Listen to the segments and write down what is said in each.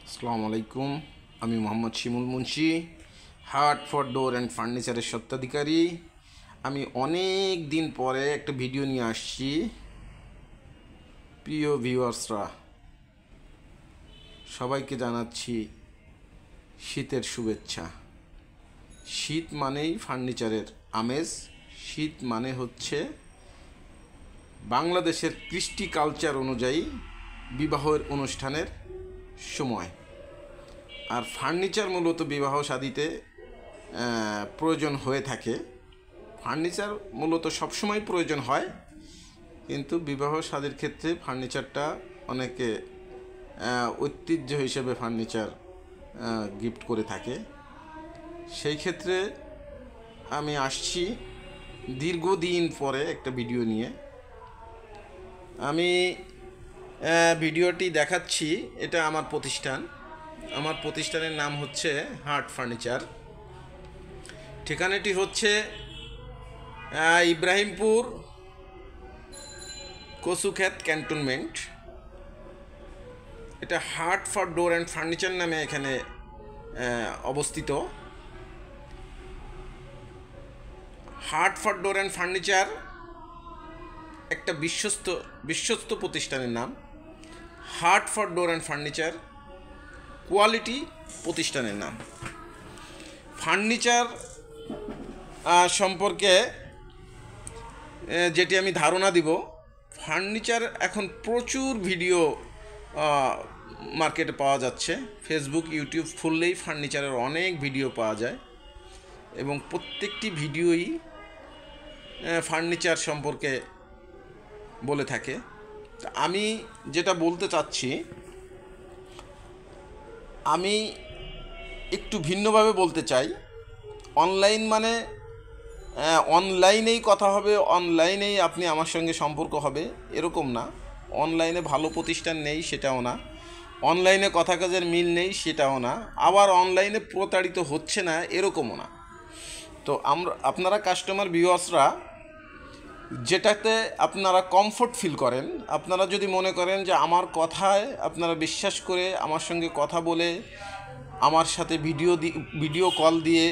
আসসালামু আলাইকুম। আমি Mohammad Shimul Munshi, heart for door and ফার্নিচারের স্বত্বাধিকারী। আমি অনেক দিন পরে একটা ভিডিও নিয়ে আসছি। প্রিয় ভিউয়ার্সরা, সবাইকে জানাচ্ছি শীতের শুভেচ্ছা। শীত মানেই ফার্নিচারের আমেজ। শীত মানে হচ্ছে বাংলাদেশের কৃষ্টি কালচার অনুযায়ী বিবাহের অনুষ্ঠানের সময়। আর ফার্নিচার মূলত বিবাহ শাদীতে প্রয়োজন হয়ে থাকে। ফার্নিচার মূলত সবসময় প্রয়োজন হয়, কিন্তু বিবাহ শাদীর ক্ষেত্রে ফার্নিচারটা অনেকে ঐতিহ্য হিসেবে ফার্নিচার গিফট করে থাকে। সেই ক্ষেত্রে আমি আসছি দীর্ঘদিন পরে একটা ভিডিও নিয়ে। আমি ভিডিওটি দেখাচ্ছি, এটা আমার প্রতিষ্ঠান। আমার প্রতিষ্ঠানের নাম হচ্ছে হার্ট ফার্নিচার। ঠিকানাটি হচ্ছে ইব্রাহিমপুর কচুক্ষেত ক্যান্টনমেন্ট। এটা heart for door and furniture নামে এখানে অবস্থিত। Heart for door and furniture একটা বিশ্বস্ত প্রতিষ্ঠানের নাম। Heart for door and furniture quality প্রতিষ্ঠানের নাম। ফার্নিচার সম্পর্কে যেটি আমি ধারণা দিব, ফার্নিচার এখন প্রচুর ভিডিও মার্কেটে পাওয়া যাচ্ছে। ফেসবুক, ইউটিউব খুললেই ফার্নিচারের অনেক ভিডিও পাওয়া যায়, এবং প্রত্যেকটি ভিডিওই ফার্নিচার সম্পর্কে বলে থাকে। আমি যেটা বলতে চাচ্ছি, আমি একটু ভিন্নভাবে বলতে চাই। অনলাইন মানে অনলাইনেই কথা হবে, অনলাইনেই আপনি আমার সঙ্গে সম্পর্ক হবে, এরকম না। অনলাইনে ভালো প্রতিষ্ঠান নেই সেটাও না, অনলাইনে কথা কাজের মিল নেই সেটাও না, আবার অনলাইনে প্রতারিত হচ্ছে না এরকমও না। তো আপনারা কাস্টমার ভিউয়ার্সরা যেটাতে আপনারা কমফোর্ট ফিল করেন, আপনারা যদি মনে করেন যে আমার কথায় আপনারা বিশ্বাস করে আমার সঙ্গে কথা বলে, আমার সাথে ভিডিও কল দিয়ে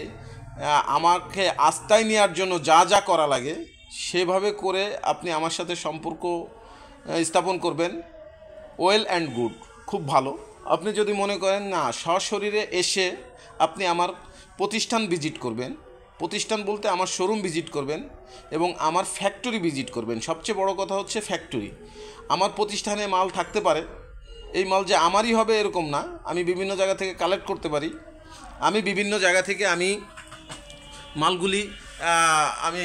আমাকে আস্থায় নেওয়ার জন্য যা যা করা লাগে সেভাবে করে আপনি আমার সাথে সম্পর্ক স্থাপন করবেন, ওয়েল অ্যান্ড গুড, খুব ভালো। আপনি যদি মনে করেন না, সশরীরে এসে আপনি আমার প্রতিষ্ঠান ভিজিট করবেন, প্রতিষ্ঠান বলতে আমার শোরুম ভিজিট করবেন এবং আমার ফ্যাক্টরি ভিজিট করবেন। সবচেয়ে বড় কথা হচ্ছে ফ্যাক্টরি। আমার প্রতিষ্ঠানে মাল থাকতে পারে, এই মাল যে আমারই হবে এরকম না, আমি বিভিন্ন জায়গা থেকে কালেক্ট করতে পারি। আমি বিভিন্ন জায়গা থেকে আমি মালগুলি আমি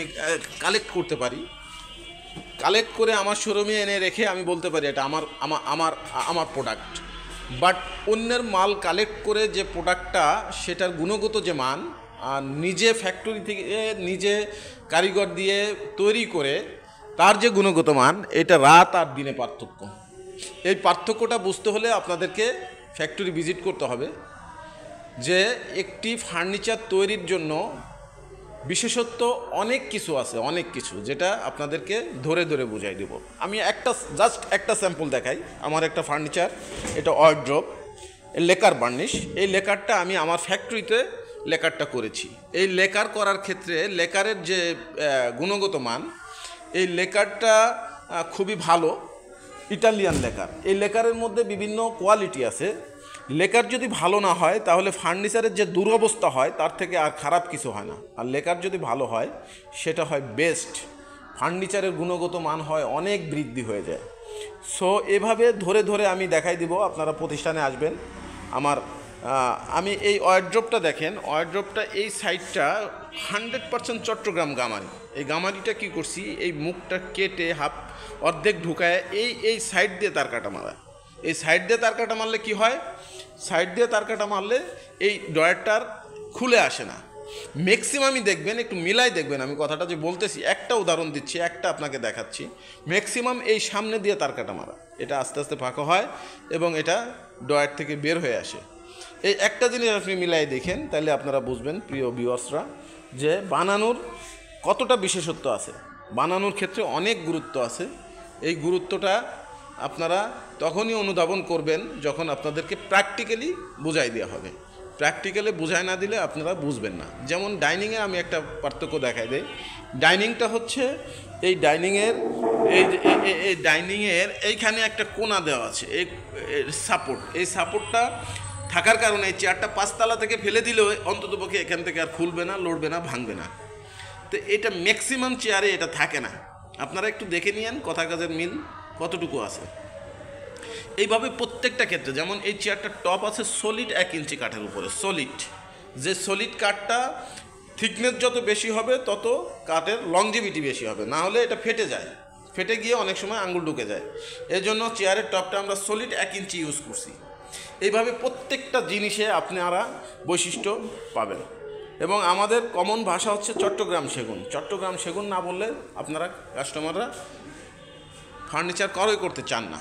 কালেক্ট করতে পারি। কালেক্ট করে আমার শোরুমে এনে রেখে আমি বলতে পারি এটা আমার আমার আমার আমার প্রোডাক্ট। বাট অন্যের মাল কালেক্ট করে যে প্রোডাক্টটা, সেটার গুণগত যে মান, আর নিজে ফ্যাক্টরি থেকে নিজে কারিগর দিয়ে তৈরি করে তার যে গুণগত মান, এটা রাত আর দিনে পার্থক্য। এই পার্থক্যটা বুঝতে হলে আপনাদেরকে ফ্যাক্টরি ভিজিট করতে হবে। যে একটি ফার্নিচার তৈরির জন্য বিশেষত্ব অনেক কিছু আছে, অনেক কিছু, যেটা আপনাদেরকে ধরে ধরে বুঝাই দেব। আমি জাস্ট একটা স্যাম্পল দেখাই। আমার একটা ফার্নিচার, এটা ওয়ার্ড্রপ, লেকার বার্নিশ। এই লেকারটা আমি আমার ফ্যাক্টরিতে লেকারটা করেছি। এই লেকার করার ক্ষেত্রে লেকারের যে গুণগত মান, এই লেকারটা খুবই ভালো, ইটালিয়ান লেকার। এই লেকারের মধ্যে বিভিন্ন কোয়ালিটি আছে। লেকার যদি ভালো না হয় তাহলে ফার্নিচারের যে দুরবস্থা হয় তার থেকে আর খারাপ কিছু হয় না। আর লেকার যদি ভালো হয় সেটা হয় বেস্ট, ফার্নিচারের গুণগত মান হয় অনেক বৃদ্ধি হয়ে যায়। সো এভাবে ধরে ধরে আমি দেখাই দিব। আপনারা প্রতিষ্ঠানে আসবেন। আমি এই ওয়ার্ড্রপটা দেখেন, ওয়ার্ড্রপটা এই সাইডটা 100% চট্টগ্রাম গামারি। এই গামারিটা কী করছি, এই মুখটা কেটে অর্ধেক ঢুকায় এই সাইড দিয়ে তার কাটা মারা। এই সাইড দিয়ে তার কাটা মারলে কি হয়, সাইড দিয়ে তার কাটা মারলে এই ড্রয়ারটার খুলে আসে না। ম্যাক্সিমামই দেখবেন, একটু মিলাই দেখবেন, আমি কথাটা যে বলতেছি, একটা উদাহরণ দিচ্ছি, একটা আপনাকে দেখাচ্ছি। ম্যাক্সিমাম এই সামনে দিয়ে তার কাটা মারা, এটা আস্তে আস্তে ফাঁকা হয় এবং এটা ড্রয়ার থেকে বের হয়ে আসে। এই একটা জিনিস আপনি মিলাই দেখেন, তাহলে আপনারা বুঝবেন প্রিয় ভিউয়ার্সরা, যে বানানোর কতটা বিশেষত্ব আছে। বানানোর ক্ষেত্রে অনেক গুরুত্ব আছে। এই গুরুত্বটা আপনারা তখনই অনুধাবন করবেন যখন আপনাদেরকে প্র্যাকটিক্যালি বুঝাই দেওয়া হবে। প্র্যাকটিক্যালি বুঝাই না দিলে আপনারা বুঝবেন না। যেমন ডাইনিংয়ে আমি একটা পার্থক্য দেখাই দিই। ডাইনিংটা হচ্ছে এই ডাইনিংয়ের এই ডাইনিংয়ের এইখানে একটা কোণা দেওয়া আছে, এই সাপোর্ট, এই সাপোর্টটা থাকার কারণে এই চেয়ারটা 5 তলা থেকে ফেলে দিলেও অন্ততপক্ষে এখান থেকে আর খুলবে না, লড়বে না, ভাঙবে না। তো এটা ম্যাক্সিমাম চেয়ারে এটা থাকে না। আপনারা একটু দেখে নিয়েন কথা কাজের মিল কতটুকু আছে। এইভাবে প্রত্যেকটা ক্ষেত্রে, যেমন এই চেয়ারটার টপ আছে সলিড 1 ইঞ্চি কাঠের উপরে, সলিড। যে সলিড কাঠটা থিকনেস যত বেশি হবে তত কাঠের লংজিভিটি বেশি হবে, না হলে এটা ফেটে যায়, ফেটে গিয়ে অনেক সময় আঙুল ঢুকে যায়। এই জন্য চেয়ারের টপটা আমরা সলিড 1 ইঞ্চি ইউজ করছি। এইভাবে প্রত্যেকটা জিনিসে আপনারা বৈশিষ্ট্য পাবেন। এবং আমাদের কমন ভাষা হচ্ছে চট্টগ্রাম সেগুন। চট্টগ্রাম সেগুন না বললে আপনারা কাস্টমাররা ফার্নিচার ক্রয় করতে চান না।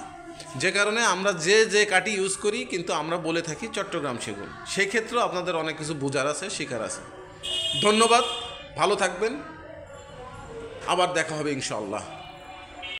যে কারণে আমরা যে কাঠি ইউজ করি কিন্তু আমরা বলে থাকি চট্টগ্রাম সেগুন। সেই ক্ষেত্রেও আপনাদের অনেক কিছু বোঝার আছে, শেখার আছে। ধন্যবাদ, ভালো থাকবেন, আবার দেখা হবে ইনশাআল্লাহ।